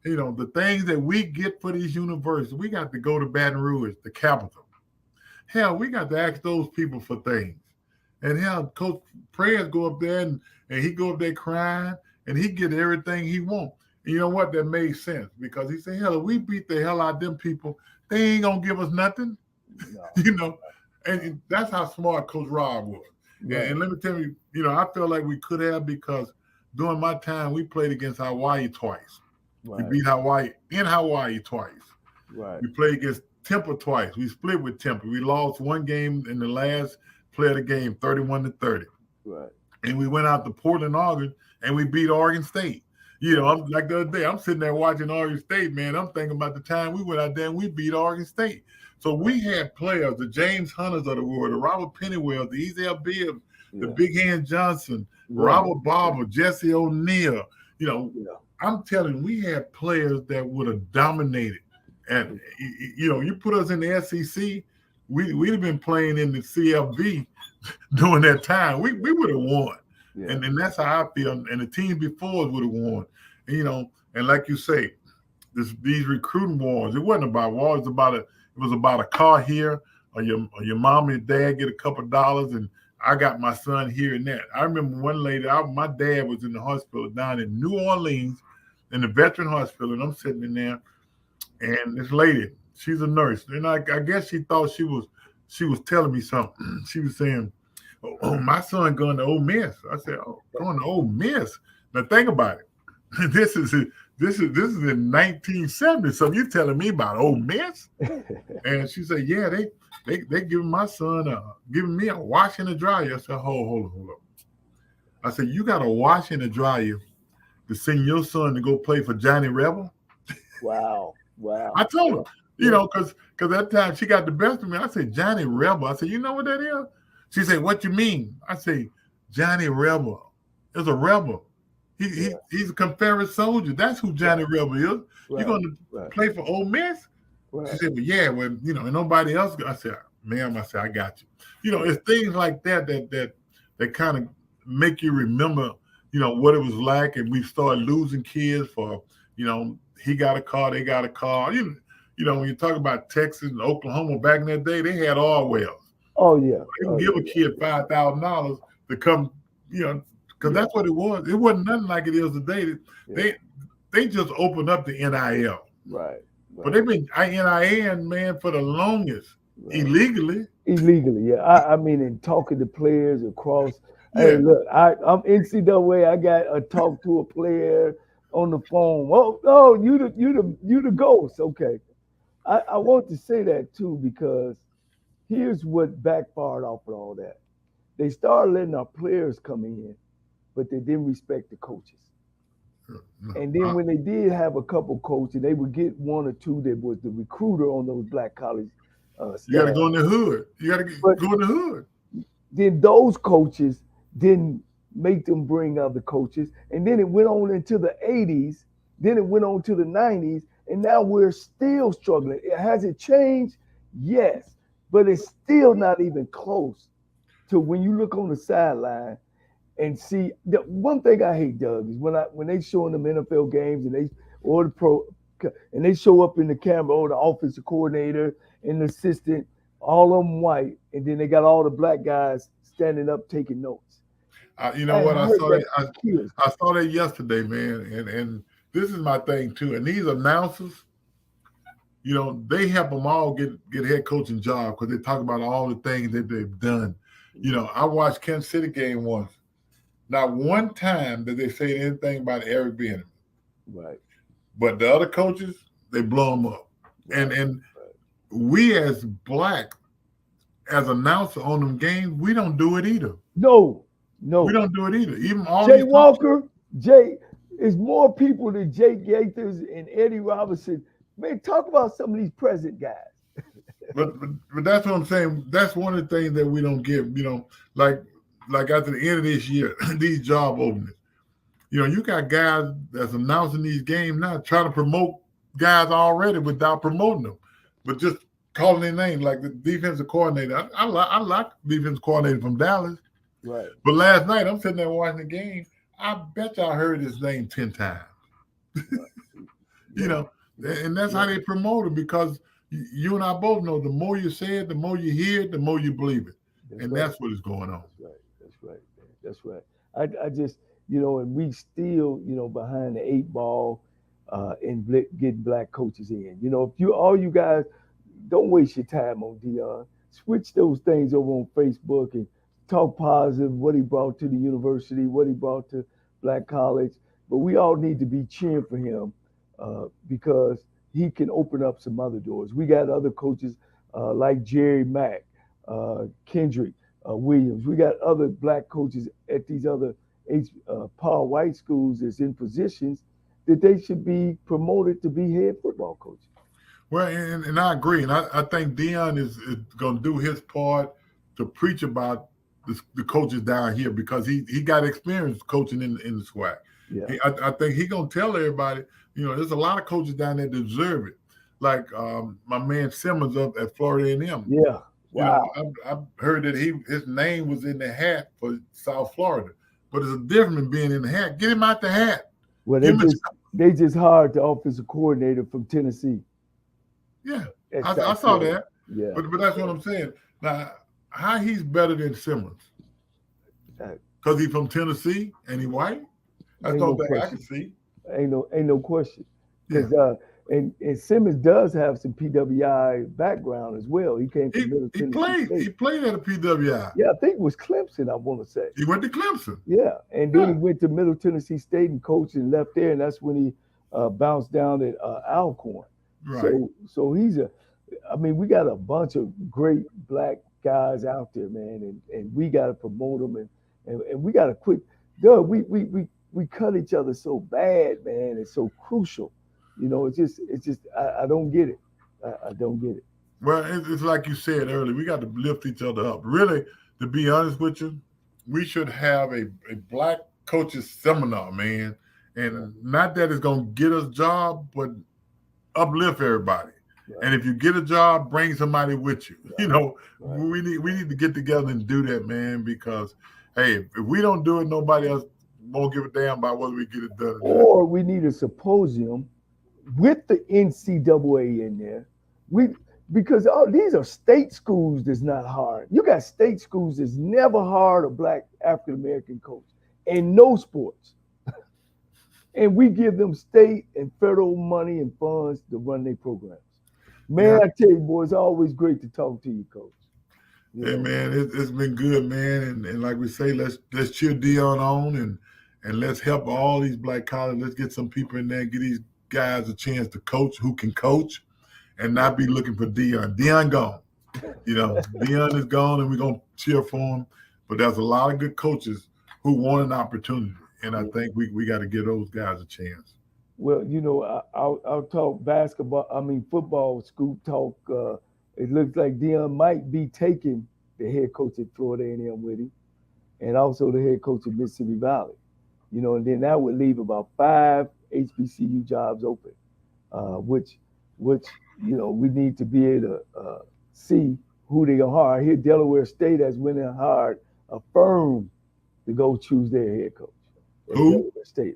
the things that we get for these universities, we got to go to Baton Rouge, the capital. Hell, we got to ask those people for things. And hell, Coach Prayers go up there and he go up there crying and he get everything he wants. And you know what? That made sense because he said, hell, if we beat the hell out of them people, they ain't going to give us nothing. No. And that's how smart Coach Rob was. Right. And let me tell you, I feel like we could have because during my time, we played against Hawaii twice. Right. We beat Hawaii in Hawaii twice. Right. We played against Temple twice. We split with Temple. We lost one game in the last play of the game, 31-30. Right. And we went out to Portland, Oregon, and we beat Oregon State. I'm like the other day, I'm sitting there watching Oregon State, man. I'm thinking about the time we went out there and we beat Oregon State. So we had players, the James Hunters of the world, the Robert Pennywell, the Ezel Bibb, the Big Hand Johnson, Robert Barber, Jesse O'Neal. I'm telling you, we had players that would have dominated. And, you put us in the SEC, we'd have been playing in the CFB during that time. We would have won. Yeah. And that's how I feel. And the teams before us would have won. And like you say, these recruiting wars, it wasn't about wars. It was about a car here, or your mom and dad get a couple of dollars, and I got my son here and that. I remember one lady, my dad was in the hospital down in New Orleans, in the veteran hospital, and I'm sitting in there, and this lady, she's a nurse, and I guess she thought she was telling me something. She was saying, "Oh, my son going to Ole Miss." I said, "Oh, going to Ole Miss." Now think about it. This is in 1970. So you telling me about Ole Miss? And she said, "Yeah, they giving my son giving me a wash and a dryer." I said, "Hold on." I said, "You got a wash and a dryer to send your son to go play for Johnny Rebel?" Wow. I told her, because that time she got the best of me. I said, "Johnny Rebel." I said, "You know what that is?" She said, "What you mean?" I say, "Johnny Rebel is a rebel. He's a Confederate soldier. That's who Johnny Rebel is. Right. You're going to play for Ole Miss?" Right. She said, "Well, yeah, and nobody else." I said, "Ma'am," I said, "I got you." It's things like that kind of make you remember, what it was like. And we started losing kids for, he got a car, they got a car. When you talk about Texas and Oklahoma back in that day, they had oil wells. Oh, yeah. They can give a kid $5,000 to come, because that's what it was. It wasn't nothing like it is today. They just opened up the NIL. Right. But they've been NIL, man, for the longest, illegally. Illegally, yeah. I mean, and talking to players across. Yeah. Hey, look, I'm NCAA. I got a talk to a player on the phone. Oh, you the ghost. Okay. I want to say that too, because here's what backfired off of all that. They started letting our players come in, but they didn't respect the coaches. And then when they did have a couple coaches, they would get one or two that was the recruiter on those black college. You got to go in the hood. You got to go in the hood. Then those coaches didn't make them bring other coaches. And then it went on into the 80s. Then it went on to the 90s. And now we're still struggling. Has it changed? Yes. But it's still not even close to when you look on the sideline and see. The one thing I hate, Doug, is when they showing them NFL games and they show up in the camera, or the offensive coordinator and the assistant, all of them white, and then they got all the black guys standing up taking notes. You know what? I saw that yesterday, man, and this is my thing too. And these announcers, they help them all get head coaching jobs because they talk about all the things that they've done. You know, I watched Kansas City game once. Not one time did they say anything about Eric Bieniemy. Right. But the other coaches, they blow them up. Right. And we as black, as announcer on them games, we don't do it either. No, We no. don't do it either. Even all Jay these coaches. Walker, Jay is more people than Jake Gaithers and Eddie Robinson. Man, talk about some of these present guys. But that's what I'm saying. That's one of the things that we don't get. You know, like after the end of this year, these job openings. You know, you got guys that's announcing these games now, trying to promote guys already without promoting them, but just calling their name like the defensive coordinator. I like defensive coordinator from Dallas, Right. but last night I'm sitting there watching the game. I bet y'all heard his name 10 times. You know, and that's how they promote him, because you and I both know the more you say it, the more you hear it, the more you believe it. That's what is going on. That's right. That's right. Man. That's right. I just, and we still, behind the eight ball in getting black coaches in. If all you guys, don't waste your time on Dion. Switch those things over on Facebook and talk positive, what he brought to the university, what he brought to Black College. But we all need to be cheering for him because he can open up some other doors. We got other coaches like Jerry Mack, Kendrick Williams. We got other black coaches at these other Paul White schools that's in positions that they should be promoted to be head football coaches. Well, and I agree. And I think Dion is going to do his part to preach about the coaches down here, because he got experience coaching in the SWAC. Yeah. I think he's going to tell everybody, there's a lot of coaches down there that deserve it. Like my man Simmons up at Florida A&M. Yeah. Wow. I've heard that his name was in the hat for South Florida. But it's a difference in being in the hat. Get him out the hat. Well, they just hired the offensive coordinator from Tennessee. Yeah, I saw that. Yeah, but that's what I'm saying. Now, how he's better than Simmons? Because he's from Tennessee and he white. That's the only thing I can see. Ain't no question. Because Yeah. And Simmons does have some PWI background as well. He came from Middle He Tennessee State. He played at a PWI. Yeah, I think it was Clemson, I want to say. He went to Clemson. Yeah, and then he went to Middle Tennessee State and coached and left there, and that's when he bounced down at Alcorn. Right. So we got a bunch of great black guys out there, man, and we got to promote them, and we got to quit. Doug, we cut each other so bad, man. It's so crucial. It's just I don't get it. I don't get it. Well, it's like you said earlier. We got to lift each other up. Really, to be honest with you, we should have a black coaches seminar, man. And not that it's going to get us a job, but uplift everybody. Right. And if you get a job, bring somebody with you. Right. We need to get together and do that, man, because, hey, if we don't do it, nobody else won't give a damn about whether we get it done. Or we need a symposium with the NCAA in there. Because these are state schools that's not hard. You got state schools that's never hired a black African-American coach in no sports. And we give them state and federal money and funds to run their programs. Man, I tell you, boy, it's always great to talk to you, Coach. Hey, man, it's been good, man. And like we say, let's cheer Dion on and let's help all these black colleges. Let's get some people in there and give these guys a chance to coach who can coach and not be looking for Dion. Dion gone. Dion is gone, and we're going to cheer for him. But there's a lot of good coaches who want an opportunity. And I think we got to give those guys a chance. Well, I'll talk football, scoop talk. It looks like Dion might be taking the head coach at Florida A&M with him, and also the head coach at Mississippi Valley. And then that would leave about 5 HBCU jobs open, which we need to be able to see who they're going to hire. Here, Delaware State has went and hired a firm to go choose their head coach. Who? State,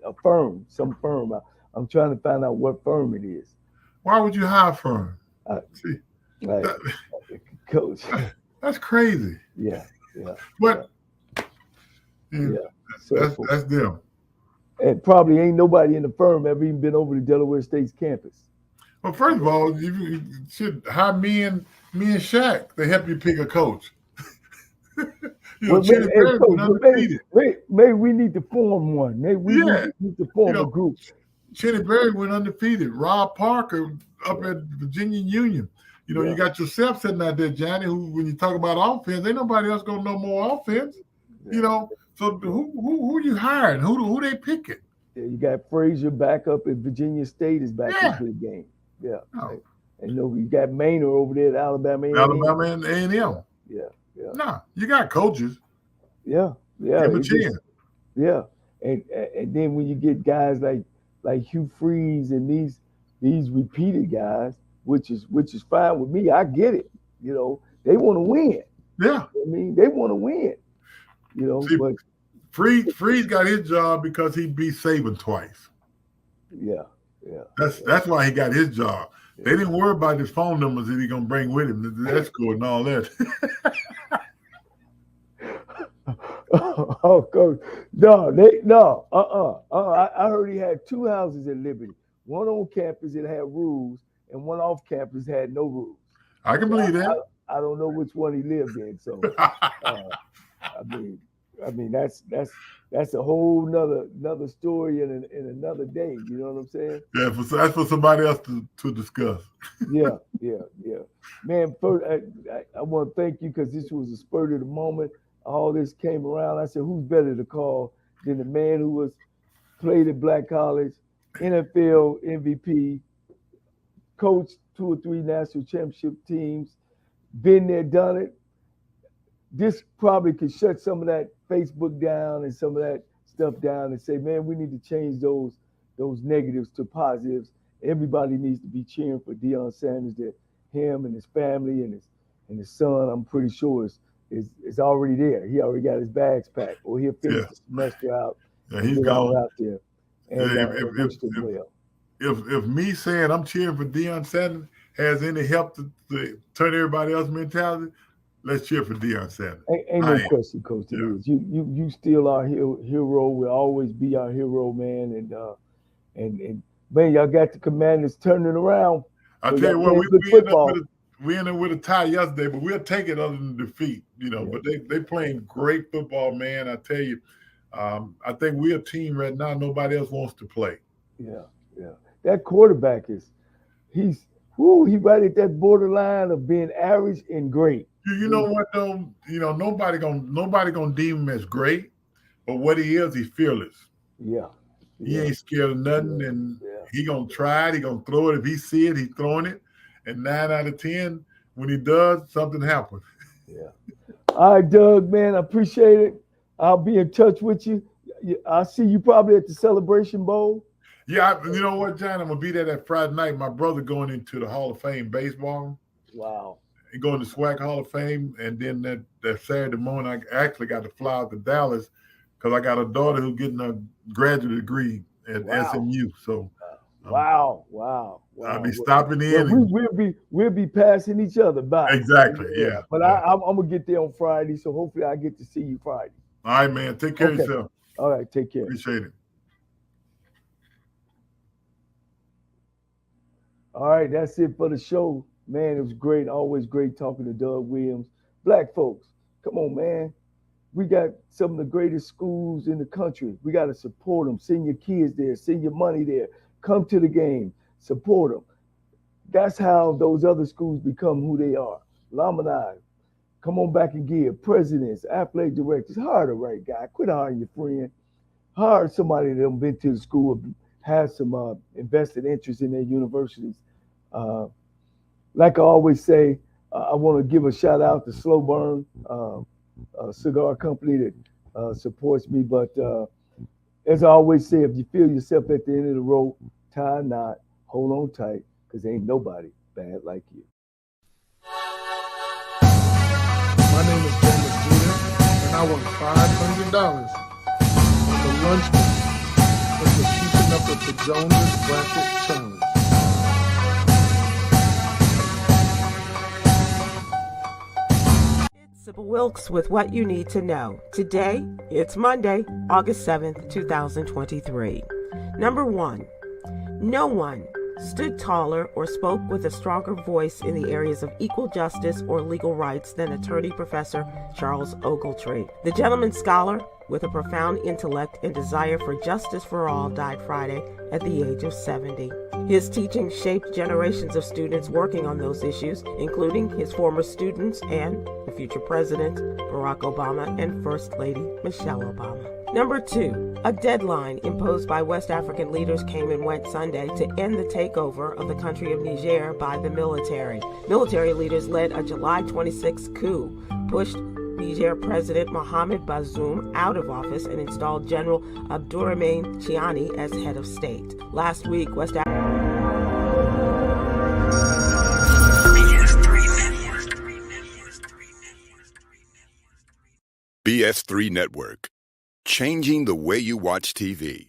some firm. I'm trying to find out what firm it is. Why would you hire a firm? Coach. That's crazy. Yeah. But yeah. That's them. And probably ain't nobody in the firm ever even been over to Delaware State's campus. Well, first of all, you should hire me and Shaq to help you pick a coach. Well, Cheney hey, Berry coach, went well, undefeated. maybe we need to form one. Maybe we Yeah, need to you form a know, group. Cheney Berry went undefeated. Rob Parker up at Virginia Union. You got yourself sitting out there, Johnny, who, when you talk about offense, ain't nobody else going to know more offense. So who you hiring? Who they picking? Yeah, you got Frazier back up at Virginia State is back Yeah. into the game. Yeah. No. And you got Maynard over there at Alabama A&M. Alabama and A&M. Yeah. Nah, you got coaches. Yeah. Give them a chance. Yeah. And then when you get guys like Hugh Freeze and these repeated guys, which is fine with me. I get it. They want to win. Yeah. I mean, they want to win. See, but Freeze got his job because he beat Saban twice. Yeah. That's why he got his job. Yeah. They didn't worry about his phone numbers that he gonna bring with him, the escort and all that. Oh, coach, I heard he had two houses at Liberty. One on campus that had rules, and one off campus had no rules. I can believe that. I don't know which one he lived in. So, I mean that's a whole another story in another day. You know what I'm saying? Yeah, that's for somebody else to discuss. Yeah. Man, first, I want to thank you because this was a spur of the moment. All this came around. I said, who's better to call than the man who was played at Black College, NFL MVP, coached 2 or 3 national championship teams, been there, done it. This probably could shut some of that Facebook down and some of that stuff down and say, man, we need to change those negatives to positives. Everybody needs to be cheering for Deion Sanders, that him and his family and his son, I'm pretty sure is already there. He already got his bags packed, or he'll finish the semester out. Yeah, he's gone out there. And wish them well. If me saying I'm cheering for Deion Sanders has any help to turn everybody else's mentality, let's cheer for Deion Sanders. Ain't no question, Coach. Yeah. You still our hero. Will always be our hero, man. And man, y'all got the Commanders turning around. I tell you what, we ended with a tie yesterday, but we'll take it other than defeat. But they playing great football, man. I tell you, I think we're a team right now nobody else wants to play. Yeah. That quarterback he's right at that borderline of being average and great. You know what though? Nobody gonna deem him as great, but what he is, he's fearless. Yeah. He ain't scared of nothing, and he gonna try it. He gonna throw it. If he see it, he's throwing it. And 9 out of 10, when he does, something happens. Yeah. All right, Doug, man, I appreciate it. I'll be in touch with you. I'll see you probably at the Celebration Bowl. Yeah, you know what, John? I'm gonna be there that Friday night. My brother going into the Hall of Fame baseball. Wow. He going to SWAC Hall of Fame, and then that Saturday morning, I actually got to fly out to Dallas because I got a daughter who's getting a graduate degree at SMU. So. Wow. I'll be stopping in. We'll be passing each other by. Exactly, yeah. But I'm gonna get there on Friday, so hopefully I get to see you Friday. All right, man. Take care of yourself. All right, take care. Appreciate it. All right, that's it for the show. Man, it was great. Always great talking to Doug Williams. Black folks, come on, man. We got some of the greatest schools in the country. We got to support them. Send your kids there. Send your money there. Come to the game, support them. That's how those other schools become who they are. Alumni, come on back and give. Presidents, athletic directors, hire the right guy. Quit hiring your friend. Hire somebody that have been to the school, has some invested interest in their universities. Like I always say, I want to give a shout out to Slow Burn, a cigar company that supports me. But as I always say, if you feel yourself at the end of the rope, tie a knot, hold on tight, because ain't nobody bad like you. My name is James Jr., and I won $500 on the lunch money for keeping up with the Jonas Bracket Challenge. Sybil Wilkes with what you need to know. Today, it's Monday, August 7th, 2023. Number 1, no one stood taller or spoke with a stronger voice in the areas of equal justice or legal rights than attorney Professor Charles Ogletree. The gentleman scholar, with a profound intellect and desire for justice for all, died Friday at the age of 70. His teaching shaped generations of students working on those issues, including his former students and the future president, Barack Obama, and First Lady Michelle Obama. Number 2, a deadline imposed by West African leaders came and went Sunday to end the takeover of the country of Niger by the military. Military leaders led a July 26 coup, pushed Niger President Mohamed Bazoum out of office, and installed General Abdourahmane Chiani as head of state. Last week, West Africa BS3 Network, changing the way you watch TV.